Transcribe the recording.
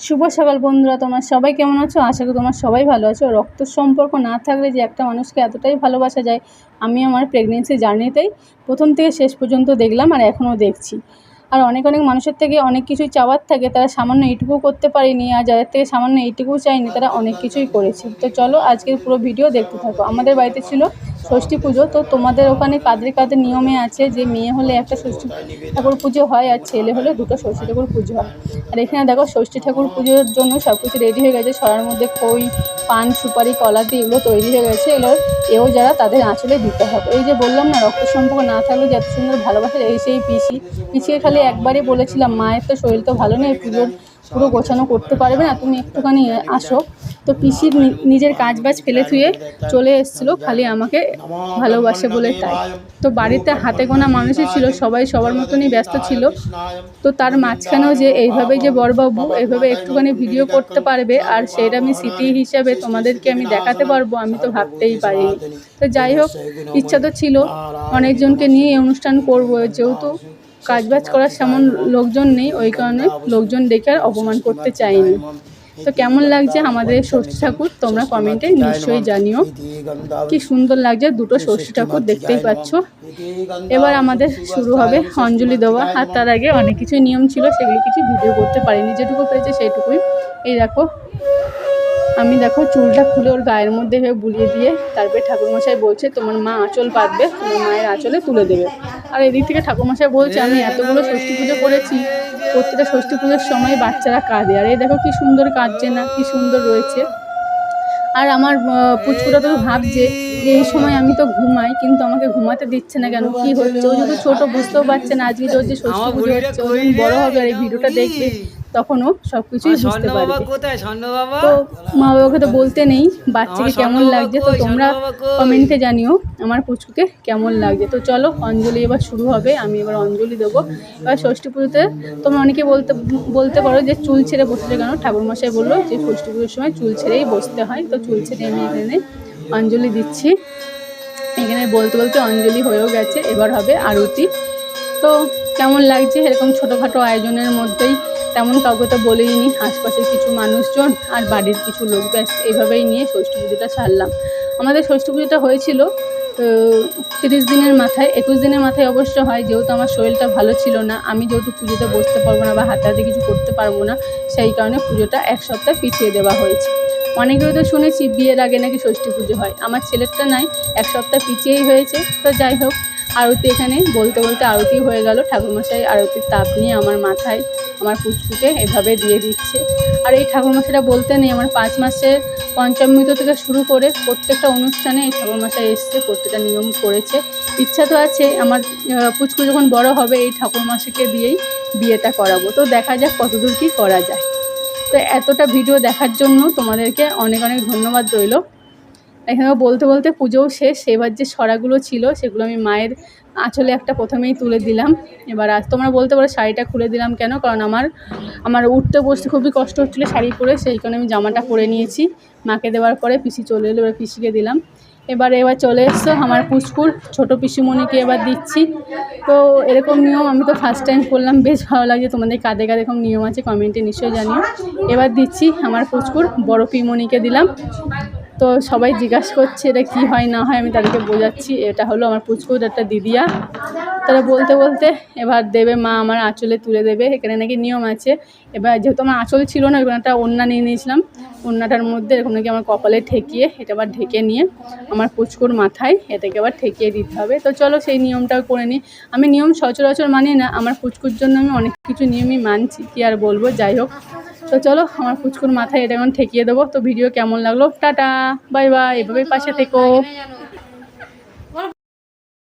শুভ সকাল বন্ধুরা, তোমরা সবাই কেমন আছো? আশা করি তোমরা সবাই ভালো আছো। রক্ত সম্পর্ক না থাকলে যে একটা মানুষকে এতটাই ভালোবাসা যায়, আমি আমার প্রেগনেন্সি জার্নিতেই প্রথম থেকে শেষ পর্যন্ত দেখলাম আর এখনও দেখছি। আর অনেক মানুষের থেকে অনেক কিছুই চাওয়ার থাকে, তারা সামান্য এইটুকু করতে পারেনি, আর যাদের থেকে সামান্য এইটুকু চাইনি তারা অনেক কিছুই করেছে। তো চলো আজকের পুরো ভিডিও দেখতে থাকো। আমাদের বাড়িতে ছিল ষষ্ঠী পুজো। তো তোমাদের ওখানে কাদের নিয়মে আছে যে মেয়ে হলে একটা ষষ্ঠী ঠাকুর পুজো হয় আর ছেলে হলে দুটো ষষ্ঠী ঠাকুর পুজো হয়। আর এখানে দেখো ষষ্ঠী ঠাকুর পুজোর জন্য সব কিছু রেডি হয়ে গেছে। ছড়ার মধ্যে খই, পান, সুপারি, কলা দিয়ে এগুলো তৈরি হয়ে গেছে। এও যারা তাদের আঁচলে দিতে হবে। এই যে বললাম না, রক্ত সম্পর্ক না থাকলে যে এত সুন্দর ভালোবাসা, এই সেই পিছিয়ে খালি একবারই বলেছিলাম, মায়ের তো শরীর তো ভালো নেই, পুজোর পুরো গোছানো করতে পারবে না, তুমি একটুখানি আসো। তো পিসির নিজের কাজবাজ ফেলে থুয়ে চলে এসেছিলো খালি আমাকে ভালোবাসে বলে, তাই। তো বাড়িতে হাতে গোনা মানুষই ছিল, সবাই সবার মতনই ব্যস্ত ছিল। তো তার মাঝখানেও যে এইভাবে যে বড়বাবু এইভাবে একটুখানি ভিডিও করতে পারবে আর সেটা আমি স্মৃতি হিসাবে তোমাদেরকে আমি দেখাতে পারবো, আমি তো ভাবতেই পারিনি। তো যাই হোক, ইচ্ছা তো ছিল অনেকজনকে নিয়ে এই অনুষ্ঠান করবো, যেহেতু কাজবাজ করার সেমন লোকজন নেই, ওই কারণে লোকজন ডেকে আর অপমান করতে চাইনি। তো কেমন লাগছে আমাদের ষষ্ঠী ঠাকুর তোমরা কমেন্টে নিশ্চয়ই জানিও। কি সুন্দর লাগছে দুটো ষষ্ঠী ঠাকুর, দেখতেই পাচ্ছ। এবার আমাদের শুরু হবে অঞ্জলি দেওয়া। আর তার আগে অনেক কিছুই নিয়ম ছিল, সেগুলো কিছু ভিডিও করতে পারিনি, যেটুকু পেয়েছে সেইটুকুই। এই দেখো, আমি দেখো চুলটা খুলে ওর গায়ের মধ্যে বুলিয়ে দিয়ে তারপরে ঠাকুরমশাই বলছে তোমার মা আঁচল পাতবে, তোমার মায়ের আঁচলে তুলে দেবে। আর এদিক থেকে ঠাকুরমশাই বলছে আমি এতগুলো ষষ্ঠী পুজো করেছি, প্রত্যেকটা ষষ্ঠী পুজোর সময় বাচ্চারা কাঁদে, আর এই দেখো কি সুন্দর কাঁদছে না, কি সুন্দর রয়েছে। আর আমার পুচকুটা তো ভাবছে যে এই সময় আমি তো ঘুমাই, কিন্তু আমাকে ঘুমাতে দিচ্ছে না কেন, কি হচ্ছে। ও যদি ছোটো বুঝতেও পারছে না আজকে ওর যে ষষ্ঠী পুজো হচ্ছে, ও যখন বড়ো হবে আর এই ভিডিওটা দেখবে তখনও সব কিছুই বুঝতে পারবে। তো মা বাবাকে তো বলতে নেই বাচ্চাকে কেমন লাগছে, তো তোমরা কমেন্টে জানিও আমার পুচকুকে কেমন লাগছে। তো চলো অঞ্জলি এবার শুরু হবে, আমি এবার অঞ্জলি দেবো। এবার ষষ্ঠী পুজোতে তোমরা অনেকে বলতে পারো যে চুল ছেড়ে বসেছে কেন, ঠাকুরমশাই বললো যে ষষ্ঠী পুজোর সময় চুল ছেড়েই বসতে হয়। তো চুল ছেড়ে আমি এখানে অঞ্জলি দিচ্ছি। এখানে বলতে অঞ্জলি হয়েও গেছে, এবার হবে আরতি। তো কেমন লাগছে এরকম ছোটোখাটো আয়োজনের মধ্যেই, তেমন কাউকে তো বলেইনি, আশপাশের কিছু মানুষজন আর বাড়ির কিছু লোক, ব্যাস এইভাবেই নিয়ে ষষ্ঠী পুজোটা সারলাম। আমাদের ষষ্ঠী পুজোটা হয়েছিল 30 দিনের মাথায়, 21 দিনের মাথায় অবশ্য হয়, যেহেতু আমার শরীরটা ভালো ছিল না, আমি যেহেতু পুজোতে বসতে পারবো না বা হাতে কিছু করতে পারবো না, সেই কারণে পুজোটা এক সপ্তাহ পিছিয়ে দেওয়া হয়েছে। অনেকেই তো শুনেছি বিয়ের আগে নাকি ষষ্ঠী পুজো হয়, আমার ছেলেরটা নাই, এক সপ্তাহ পিছিয়েই হয়েছে। তো যাই হোক, আরতি এখানে বলতে আরতি হয়ে গেল। ঠাকুরমশাই আরতির তাপ নিয়ে আমার মাথায় আমার পুচকুকে এভাবে দিয়ে দিচ্ছে। আর এই ঠাকুরমশাইটা বলতে নেই, আমার 5 মাসের পঞ্চামৃত থেকে শুরু করে প্রত্যেকটা অনুষ্ঠানে এই ঠাকুরমশাই এসছে, প্রত্যেকটা নিয়ম করেছে। ইচ্ছা তো আছে আমার পুচকু যখন বড় হবে এই ঠাকুরমশাইকে দিয়েই বিয়েটা করাবো। তো দেখা যাক কতদূর কী করা যায়। তো এতটা ভিডিও দেখার জন্য তোমাদেরকে অনেক ধন্যবাদ রইল। এখানে বলতে পুজোও শেষ। এবার যে ছড়াগুলো ছিল সেগুলো আমি মায়ের আঁচলে একটা প্রথমেই তুলে দিলাম। এবার তোমরা বলতে পারো শাড়িটা খুলে দিলাম কেন, কারণ আমার উঠতে বসতে খুবই কষ্ট হচ্ছিলো শাড়ি পরে, সেই কারণে আমি জামাটা পরে নিয়েছি। মাকে দেওয়ার পরে পিসি চলে এলো, এবার পিসিকে দিলাম। এবার চলে এসছো আমার পুচকুর ছোটো পিসিমণিকে এবার দিচ্ছি। তো এরকম নিয়ম আমি তো ফার্স্ট টাইম করলাম, বেশ ভালো লাগছে। তোমাদের কাদের এরকম নিয়ম আছে কমেন্টে নিশ্চয়ই জানিও। এবার দিচ্ছি আমার পুচকুর বড় পিমণিকে দিলাম। তো সবাই জিজ্ঞাসা করছে এটা কি হয় না হয়, আমি তাদেরকে বোঝাচ্ছি এটা হলো আমার পুচকুর একটা দিদিয়া। তারা বলতে এবার দেবে মা আমার আঁচলে তুলে দেবে। এখানে নাকি নিয়ম আছে। এবার যেহেতু আমার আঁচল ছিল না, এবার একটা ওড়না নিয়ে নিয়েছিলাম, ওড়নাটার মধ্যে এরকম নাকি আমার কপালে ঠেকিয়ে এটা আবার ঢেকে নিয়ে আমার পুচকুর মাথায় এটাকে আবার ঠেকিয়ে দিতে হবে। তো চলো সেই নিয়মটাও করে নিই। আমি নিয়ম সচরাচর মানি না, আমার পুচকুর জন্য আমি অনেক কিছু নিয়মই মানছি, কি আর বলবো। যাই হোক, তো চলো আমার পুচকুর মাথায় এটা এখন ঠেকিয়ে দেবো। তো ভিডিও কেমন লাগলো, টাটা বাই বাই, এভাবেই পাশে থেকো।